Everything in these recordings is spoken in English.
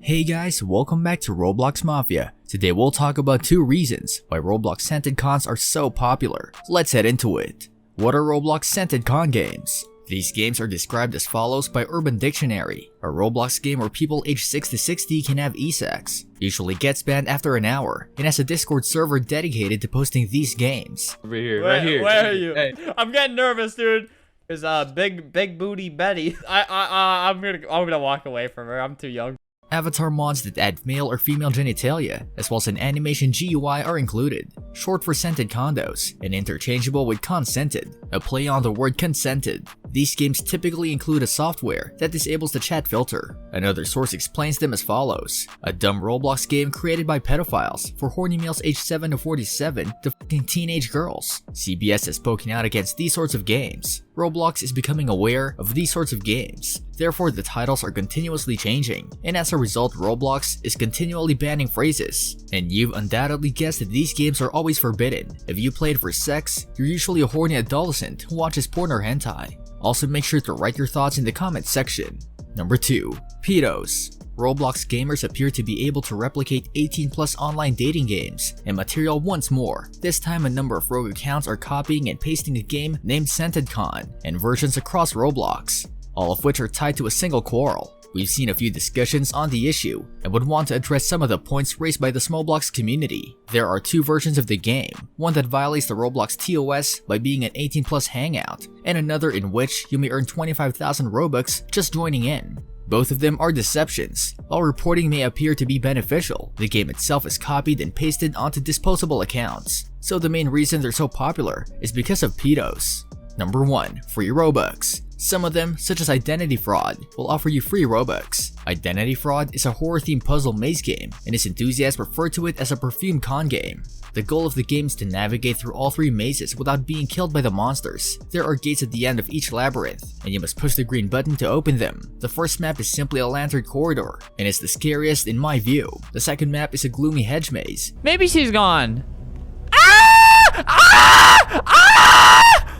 Hey guys, welcome back to Roblox Mafia. Today we'll talk about 2 reasons why Roblox Scented Cons are so popular. Let's head into it. What are Roblox Scented Con games? These games are described as follows by Urban Dictionary. A Roblox game where people aged 6 to 60 can have e-sex. Usually gets banned after an hour, and has a Discord server dedicated to posting these games. Over here, right here. Where are you? Hey. I'm getting nervous, dude. Cause big booty Betty. I'm gonna walk away from her. I'm too young. Avatar mods that add male or female genitalia, as well as an animation GUI are included, short for scented condos, and interchangeable with consented, a play on the word consented. These games typically include a software that disables the chat filter. Another source explains them as follows: a dumb Roblox game created by pedophiles for horny males aged 7 to 47 to fucking teenage girls. CBS has spoken out against these sorts of games. Roblox is becoming aware of these sorts of games, therefore the titles are continuously changing, and as a result Roblox is continually banning phrases. And you've undoubtedly guessed that these games are always forbidden. If you play it for sex, you're usually a horny adolescent who watches porn or hentai. Also make sure to write your thoughts in the comments section. Number 2. Pedos. Roblox gamers appear to be able to replicate 18+ online dating games and material once more. This time a number of rogue accounts are copying and pasting a game named Scented Con and versions across Roblox, all of which are tied to a single quarrel. We've seen a few discussions on the issue and would want to address some of the points raised by the Smallblocks community. There are 2 versions of the game, one that violates the Roblox TOS by being an 18+ hangout, and another in which you may earn 25,000 Robux just joining in. Both of them are deceptions. While reporting may appear to be beneficial, the game itself is copied and pasted onto disposable accounts. So the main reason they're so popular is because of pedos. Number 1. Free Robux. Some of them, such as Identity Fraud, will offer you free Robux. Identity Fraud is a horror-themed puzzle maze game, and its enthusiasts refer to it as a perfume con game. The goal of the game is to navigate through all 3 mazes without being killed by the monsters. There are gates at the end of each labyrinth, and you must push the green button to open them. The first map is simply a lantern corridor, and it's the scariest in my view. The second map is a gloomy hedge maze. Maybe she's gone.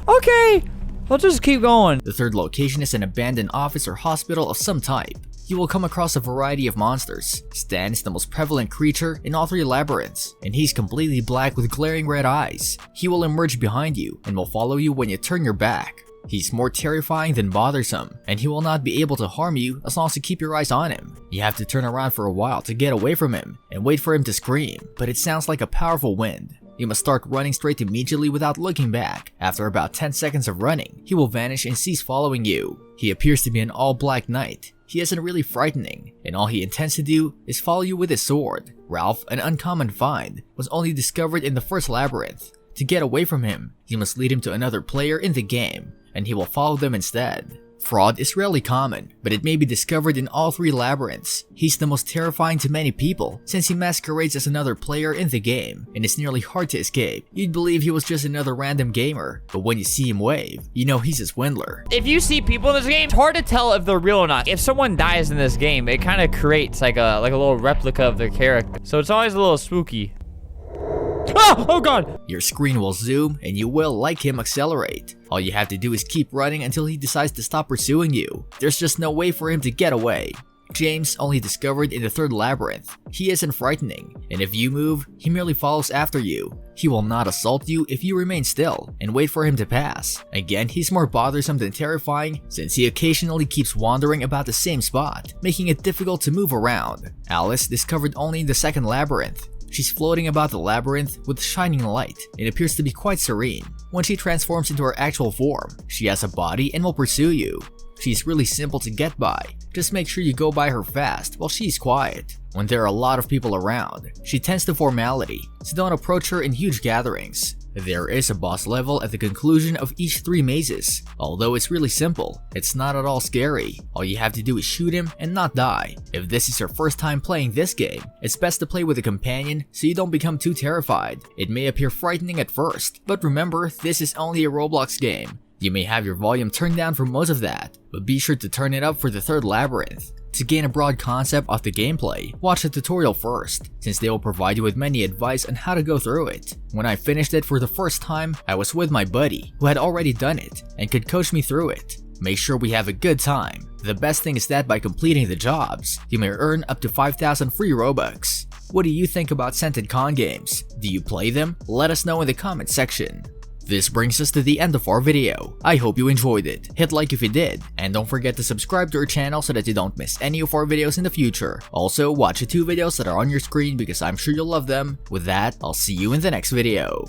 Okay, I'll just keep going. The third location is an abandoned office or hospital of some type. You will come across a variety of monsters. Stan is the most prevalent creature in all 3 labyrinths, and he's completely black with glaring red eyes. He will emerge behind you and will follow you when you turn your back. He's more terrifying than bothersome, and he will not be able to harm you as long as you keep your eyes on him. You have to turn around for a while to get away from him and wait for him to scream, but it sounds like a powerful wind. You must start running straight immediately without looking back. After about 10 seconds of running, he will vanish and cease following you. He appears to be an all-black knight. He isn't really frightening, and all he intends to do is follow you with his sword. Ralph, an uncommon find, was only discovered in the first labyrinth. To get away from him, you must lead him to another player in the game, and he will follow them instead. Fraud is rarely common, but it may be discovered in all 3 labyrinths. He's the most terrifying to many people since he masquerades as another player in the game and is nearly hard to escape. You'd believe he was just another random gamer, but when you see him wave, you know he's a swindler. If you see people in this game, it's hard to tell if they're real or not. If someone dies in this game, it kind of creates like a little replica of their character. So it's always a little spooky. Oh god! Your screen will zoom and you will, like him, accelerate. All you have to do is keep running until he decides to stop pursuing you. There's just no way for him to get away. James, only discovered in the 3rd labyrinth. He isn't frightening, and if you move, he merely follows after you. He will not assault you if you remain still and wait for him to pass. Again, he's more bothersome than terrifying since he occasionally keeps wandering about the same spot, making it difficult to move around. Alice, discovered only in the 2nd labyrinth. She's floating about the labyrinth with shining light and appears to be quite serene. When she transforms into her actual form, she has a body and will pursue you. She's really simple to get by, just make sure you go by her fast while she's quiet. When there are a lot of people around, she tends to formality, so don't approach her in huge gatherings. There is a boss level at the conclusion of each 3 mazes. Although it's really simple, it's not at all scary. All you have to do is shoot him and not die. If this is your first time playing this game, it's best to play with a companion so you don't become too terrified. It may appear frightening at first, but remember, this is only a Roblox game. You may have your volume turned down for most of that, but be sure to turn it up for the 3rd labyrinth. To gain a broad concept of the gameplay, watch the tutorial first, since they will provide you with many advice on how to go through it. When I finished it for the first time, I was with my buddy, who had already done it, and could coach me through it. Make sure we have a good time. The best thing is that by completing the jobs, you may earn up to 5,000 free Robux. What do you think about Scented Con games? Do you play them? Let us know in the comment section. This brings us to the end of our video. I hope you enjoyed it. Hit like if you did, and don't forget to subscribe to our channel so that you don't miss any of our videos in the future. Also, watch the 2 videos that are on your screen because I'm sure you'll love them. With that, I'll see you in the next video.